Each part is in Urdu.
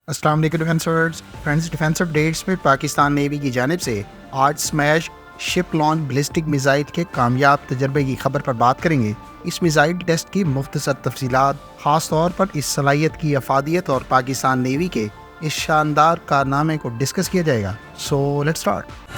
السلام علیکم ڈیفینسرز فرینڈز، ڈیفینس اپڈیٹس میں پاکستان نیوی کی جانب سے آج سمیش شپ لانچ بیلسٹک میزائل کے کامیاب تجربے کی خبر پر بات کریں گے۔ اس میزائل ٹیسٹ کی مختصر تفصیلات، خاص طور پر اس صلاحیت کی افادیت اور پاکستان نیوی کے اس شاندار کارنامے کو ڈسکس کیا جائے گا۔ So let's start.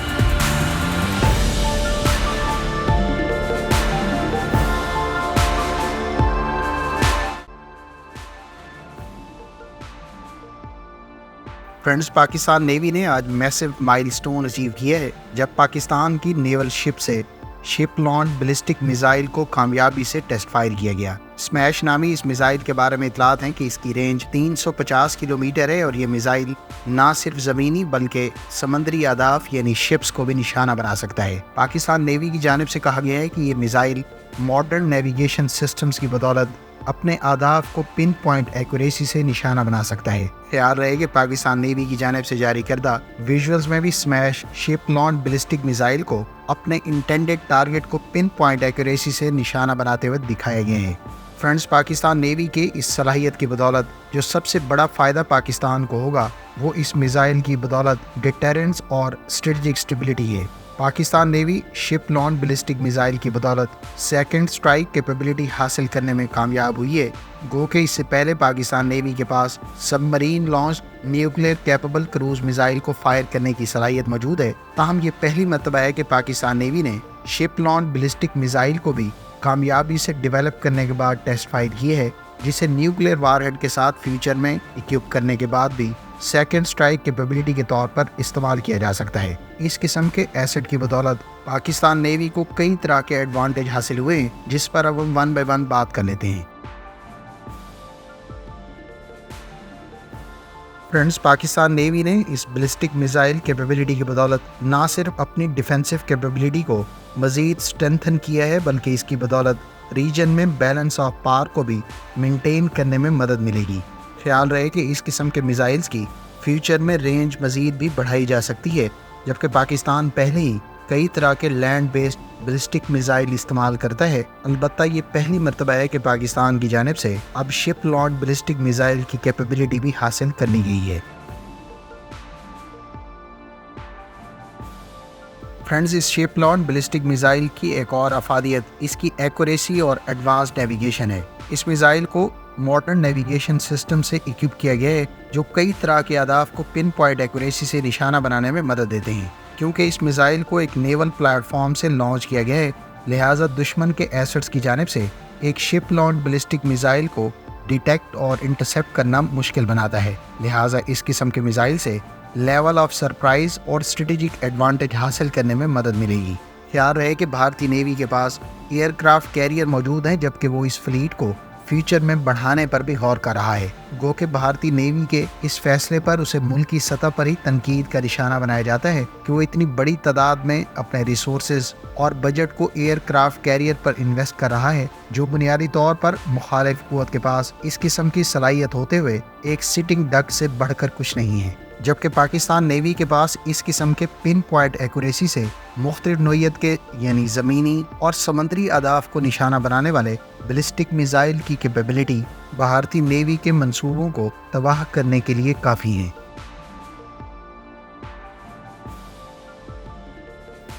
Friends, Pakistan navy نے آج میسو مائل سٹون اچیو کیا ہے جب پاکستان کی نیول شپ سے شپ لانچ بیلسٹک میزائل کو کامیابی سے ٹیسٹ فائر کیا گیا۔ سمیش نامی اس میزائل کے بارے میں اطلاعات ہیں کہ اس کی رینج 350 کلومیٹر ہے اور یہ میزائل نہ صرف زمینی بلکہ سمندری اہداف یعنی شپس کو بھی نشانہ بنا سکتا ہے۔ پاکستان نیوی کی جانب سے کہا گیا ہے کہ یہ میزائل ماڈرن نیویگیشن سسٹمز کی بدولت اپنے اہداف کو پن پوائنٹ ایکوریسی سے نشانہ بنا سکتا ہے۔ خیال رہے کہ پاکستان نیوی کی جانب سے جاری کردہ ویژولز میں بھی سمیش شپ لانچ بیلسٹک میزائل کو اپنے انٹینڈڈ ٹارگٹ کو پن پوائنٹ ایکوریسی سے نشانہ بناتے ہوئے دکھائے گئے ہیں۔ فرینڈز، پاکستان نیوی کے اس صلاحیت کی بدولت جو سب سے بڑا فائدہ پاکستان کو ہوگا وہ اس میزائل کی بدولت ڈیٹرنس اور اسٹریٹجک اسٹیبلٹی ہے۔ پاکستان نیوی شپ لانچ بیلسٹک میزائل کی بدولت سیکنڈ سٹرائک کیپیبلٹی حاصل کرنے میں کامیاب ہوئی ہے، گو کہ اس سے پہلے پاکستان نیوی کے پاس submarine launch nuclear capable cruise missile کو فائر کرنے کی صلاحیت موجود ہے۔ تاہم یہ پہلی مرتبہ ہے کہ پاکستان نیوی نے شپ لانچ بیلسٹک میزائل کو بھی کامیابی سے ڈیولپ کرنے کے بعد ٹیسٹ فائر کیے ہے، جسے نیوکلیئر وار ہیڈ کے ساتھ فیوچر میں اکوپ کرنے کے بعد بھی سیکنڈ سٹرائک کیپیبلٹی کے طور پر استعمال کیا جا سکتا ہے۔ اس قسم کے ایسٹ کی بدولت پاکستان نیوی کو کئی طرح کے ایڈوانٹیج حاصل ہوئے ہیں، جس پر اب ہم ون بائی ون بات کر لیتے ہیں۔ فرینڈز، پاکستان نیوی نے اس بیلسٹک میزائل کیپیبلٹی کی بدولت نہ صرف اپنی ڈیفینسو کیپیبلٹی کو مزید اسٹرینتھن کیا ہے بلکہ اس کی بدولت ریجن میں بیلنس آف پاور کو بھی مینٹین کرنے میں مدد ملے گی۔ خیال رہے کہ اس قسم کے میزائلز کی فیوچر میں رینج مزید بھی بڑھائی جا سکتی ہے، جبکہ پاکستان پہلے ہی کئی طرح کے لینڈ بیسڈ بیلسٹک میزائل استعمال کرتا ہے۔ البتہ یہ پہلی مرتبہ ہے کہ پاکستان کی جانب سے اب شپ لانچ بیلسٹک میزائل کی کیپیبلٹی بھی حاصل کر لی گئی ہے۔ فرینڈز، اس شپ لانچ بیلسٹک میزائل کی ایک اور افادیت اس کی ایکوریسی اور ایڈوانس نیویگیشن ہے۔ اس میزائل کو ماڈرن نیویگیشن سسٹم سے اکوپ کیا گیا ہے جو کئی طرح کے اہداف کو پن پوائنٹ ایکوریسی سے نشانہ بنانے میں مدد دیتے ہیں۔ کیونکہ اس میزائل کو ایک نیول پلیٹ فارم سے لانچ کیا گیا ہے، لہٰذا دشمن کے ایسٹس کی جانب سے ایک شپ لانچ بیلسٹک میزائل کو ڈیٹیکٹ اور انٹرسیپٹ کرنا مشکل بناتا ہے۔ لہٰذا اس قسم کے میزائل سے لیول آف سرپرائز اور اسٹریٹجک ایڈوانٹیج حاصل کرنے میں مدد ملے گی۔ خیال رہے کہ بھارتی نیوی کے پاس ایئر کرافٹ کیریئر موجود ہیں، جبکہ وہ اس فلیٹ کو فیوچر میں بڑھانے پر بھی غور کر رہا ہے، گو کہ بھارتی نیوی کے اس فیصلے پر اسے ملکی سطح پر ہی تنقید کا نشانہ بنایا جاتا ہے کہ وہ اتنی بڑی تعداد میں اپنے ریسورسز اور بجٹ کو ایئر کرافٹ کیریئر پر انویسٹ کر رہا ہے، جو بنیادی طور پر مخالف قوت کے پاس اس قسم کی صلاحیت ہوتے ہوئے ایک سٹنگ ڈک سے بڑھ کر کچھ نہیں ہے۔ جبکہ پاکستان نیوی کے پاس اس قسم کے پن پوائنٹ ایکوریسی سے مختلف نوعیت کے یعنی زمینی اور سمندری اہداف کو نشانہ بنانے والے بیلسٹک میزائل کی کیپیبلٹی بھارتی نیوی کے منصوبوں کو تباہ کرنے کے لیے کافی ہے۔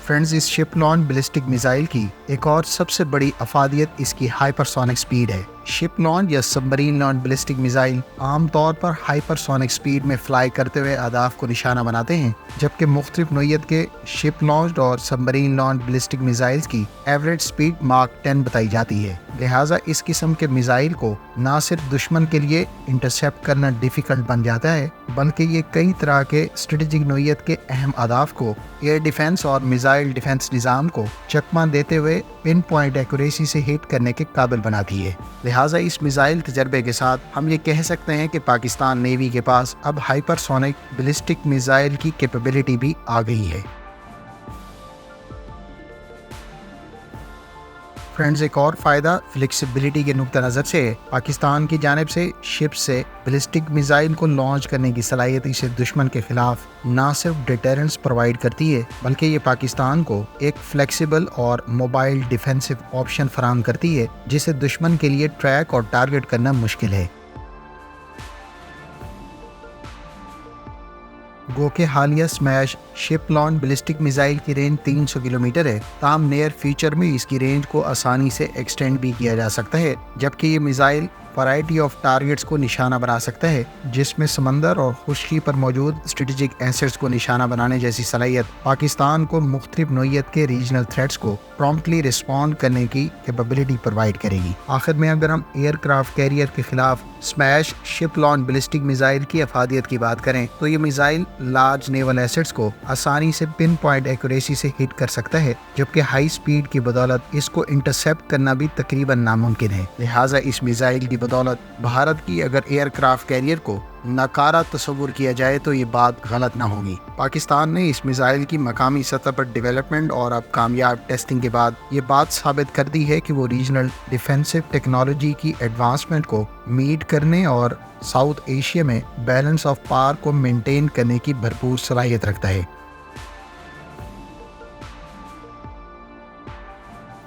فرینڈز، اس شپ لانچ بیلسٹک میزائل کی ایک اور سب سے بڑی افادیت اس کی ہائپر سونک سپیڈ ہے۔ شپ لانچ یا سب مرین لانچ بیلسٹک میزائل عام طور پر ہائپر سونک سپیڈ میں فلائی کرتے ہوئے اہداف کو نشانہ بناتے ہیں، جبکہ مختلف نوعیت کے شپ لانچ اور سب مرین لانچ بیلسٹک میزائلز کی ایوریج سپیڈ ماک 10 بتائی جاتی ہے۔ لہٰذا اس قسم کے میزائل کو نہ صرف دشمن کے لیے انٹرسیپٹ کرنا ڈیفیکلٹ بن جاتا ہے بلکہ یہ کئی طرح کے اسٹریٹجک نوعیت کے اہم اہداف کو ایئر ڈیفنس اور میزائل ڈیفنس نظام کو چکمہ دیتے ہوئے پن پوائنٹ ایکوریسی سے ہٹ کرنے کے قابل بناتی ہے۔ لہٰذا اس میزائل تجربے کے ساتھ ہم یہ کہہ سکتے ہیں کہ پاکستان نیوی کے پاس اب ہائپر سونک بیلسٹک میزائل کی کیپیبلٹی بھی آ گئی ہے۔ فرینڈز، ایک اور فائدہ فلیکسیبلٹی کے نقطہ نظر سے ہے۔ پاکستان کی جانب سے شپ سے بیلسٹک میزائل کو لانچ کرنے کی صلاحیت اسے دشمن کے خلاف نہ صرف ڈیٹرنس پرووائڈ کرتی ہے بلکہ یہ پاکستان کو ایک فلیکسیبل اور موبائل ڈیفینسو آپشن فراہم کرتی ہے جسے دشمن کے لیے ٹریک اور ٹارگٹ کرنا مشکل ہے۔ گو کہ حالیہ اسمیش شپ لانچ بیلسٹک میزائل کی رینج 300 کلومیٹر ہے، تاہم نیئر فیوچر میں اس کی رینج کو آسانی سے ایکسٹینڈ بھی کیا جا سکتا ہے، جبکہ یہ میزائل ورائٹی آف ٹارگٹس کو نشانہ بنا سکتا ہے، جس میں سمندر اور خشکی پر موجود اسٹریٹجک ایسٹس کو نشانہ بنانے جیسی صلاحیت پاکستان کو مختلف نوعیت کے ریجنل تھریٹس کو پرومپٹلی رسپونڈ کرنے کی کیپیبلٹی پرووائڈ کرے گی۔ آخر میں اگر ہم ایئر کرافٹ کیریئر کے خلاف اسمیش شپ لانچ بیلسٹک میزائل کی افادیت کی بات کریں تو یہ میزائل لارج نیول ایسٹس کو آسانی سے پن پوائنٹ ایکوریسی سے ہٹ کر سکتا ہے، جبکہ ہائی سپیڈ کی بدولت اس کو انٹرسیپٹ کرنا بھی تقریباً ناممکن ہے۔ لہٰذا اس میزائل کی بدولت بھارت کی اگر ایئر کرافٹ کیریئر کو ناکارہ تصور کیا جائے تو یہ بات غلط نہ ہوگی۔ پاکستان نے اس میزائل کی مقامی سطح پر ڈیولپمنٹ اور اب کامیاب ٹیسٹنگ کے بعد یہ بات ثابت کر دی ہے کہ وہ ریجنل ڈیفینسو ٹیکنالوجی کی ایڈوانسمنٹ کو میٹ کرنے اور ساؤتھ ایشیا میں بیلنس آف پاور کو مینٹین کرنے کی بھرپور صلاحیت رکھتا ہے۔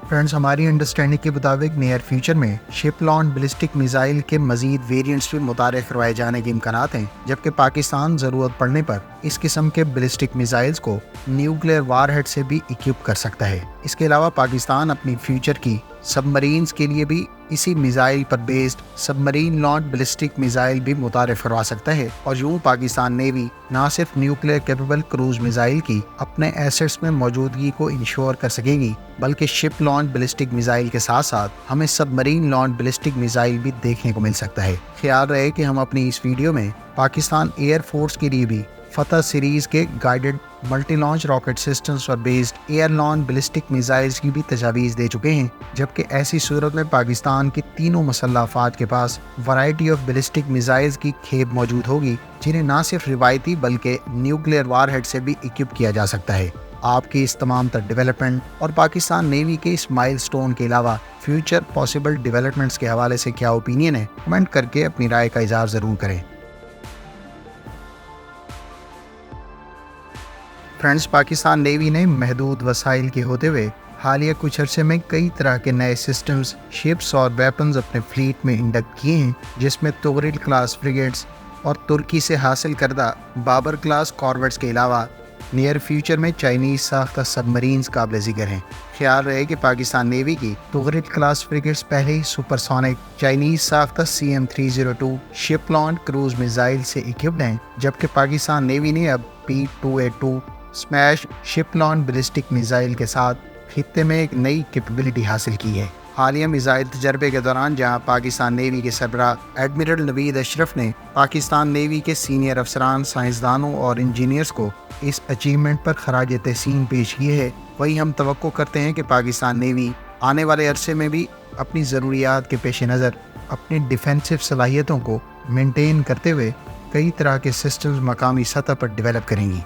فرینڈز، ہماری انڈرسٹینڈنگ کے مطابق نیئر فیوچر میں شپ لانچ بیلسٹک میزائل کے مزید ویریئنٹس بھی متعارف کروائے جانے کے امکانات ہیں، جبکہ پاکستان ضرورت پڑنے پر اس قسم کے بیلسٹک میزائلز کو نیوکلیئر وار ہیڈ سے بھی اکوپ کر سکتا ہے۔ اس کے علاوہ پاکستان اپنی فیوچر کی سب مرینز کے لیے بھی اسی میزائل پر بیسڈ سب مرین لانچ بیلسٹک میزائل بھی متعارف کروا سکتا ہے، اور یوں پاکستان نیوی نہ صرف نیوکلیئر کیپیبل کروز میزائل کی اپنے ایسٹس میں موجودگی کو انشور کر سکے گی، بلکہ شپ لانچ بیلسٹک میزائل کے ساتھ ساتھ ہمیں سب مرین لانچ بیلسٹک میزائل بھی دیکھنے کو مل سکتا ہے۔ خیال رہے کہ ہم اپنی اس ویڈیو میں پاکستان ایئر فورس کے لیے بھی فتح سیریز کے guided multi launch rocket systems پر based air launch ballistic missiles کی بھی تجاویز دے چکے ہیں، جبکہ ایسی صورت میں پاکستان کی تینوں مسلح افواج کے پاس ورائٹی آف بیلسٹک میزائلز کی کھیپ موجود ہوگی، جنہیں نہ صرف روایتی بلکہ نیوکلیئر وار ہیڈ سے بھی اکوپ کیا جا سکتا ہے۔ آپ کی اس تمام تر ڈیولپمنٹ اور پاکستان نیوی کے اس مائل سٹون کے علاوہ فیوچر پاسبل ڈیولپمنٹس کے حوالے سے کیا اوپینین ہے، کمنٹ کر کے اپنی رائے کا اظہار ضرور کریں۔ فرینڈز، پاکستان نیوی نے محدود وسائل کے ہوتے ہوئے حالیہ کچھ عرصے میں کئی طرح کے نئے سسٹمز، شپس اور ویپنز اپنے فلیٹ میں انڈکٹ کیے ہیں، جس میں تغرل کلاس فریگیٹس اور ترکی سے حاصل کردہ بابر کلاس کارویٹس کے علاوہ نیئر فیوچر میں چائنیز ساختہ سب مرینز قابل ذکر ہیں۔ خیال رہے کہ پاکستان نیوی کی تغرل کلاس فریگیٹس پہلے ہی سپر سونک چائنیز ساختہ CM-302 شپ لانچ کروز میزائل سے اکوپڈ ہیں، جبکہ پاکستان نیوی نے اب P-2A2 اسمیش شپ لانچ بیلسٹک میزائل کے ساتھ خطے میں ایک نئی کیپیبلٹی حاصل کی ہے۔ حالیہ میزائل تجربے کے دوران جہاں پاکستان نیوی کے سربراہ ایڈمرل نوید اشرف نے پاکستان نیوی کے سینئر افسران، سائنسدانوں اور انجینئرز کو اس اچیومنٹ پر خراج تحسین پیش کی ہے، وہیں ہم توقع کرتے ہیں کہ پاکستان نیوی آنے والے عرصے میں بھی اپنی ضروریات کے پیش نظر اپنی ڈیفینسو صلاحیتوں کو مینٹین کرتے ہوئے کئی طرح کے سسٹمز مقامی سطح پر ڈیولپ کریں گی۔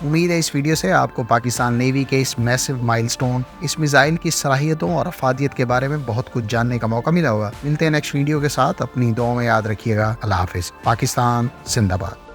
امید ہے اس ویڈیو سے آپ کو پاکستان نیوی کے اس میسو مائل سٹون، اس میزائل کی صلاحیتوں اور افادیت کے بارے میں بہت کچھ جاننے کا موقع ملا ہوگا۔ ملتے ہیں نیکسٹ ویڈیو کے ساتھ، اپنی دعاؤں میں یاد رکھیے گا۔ اللہ حافظ۔ پاکستان زندہ باد۔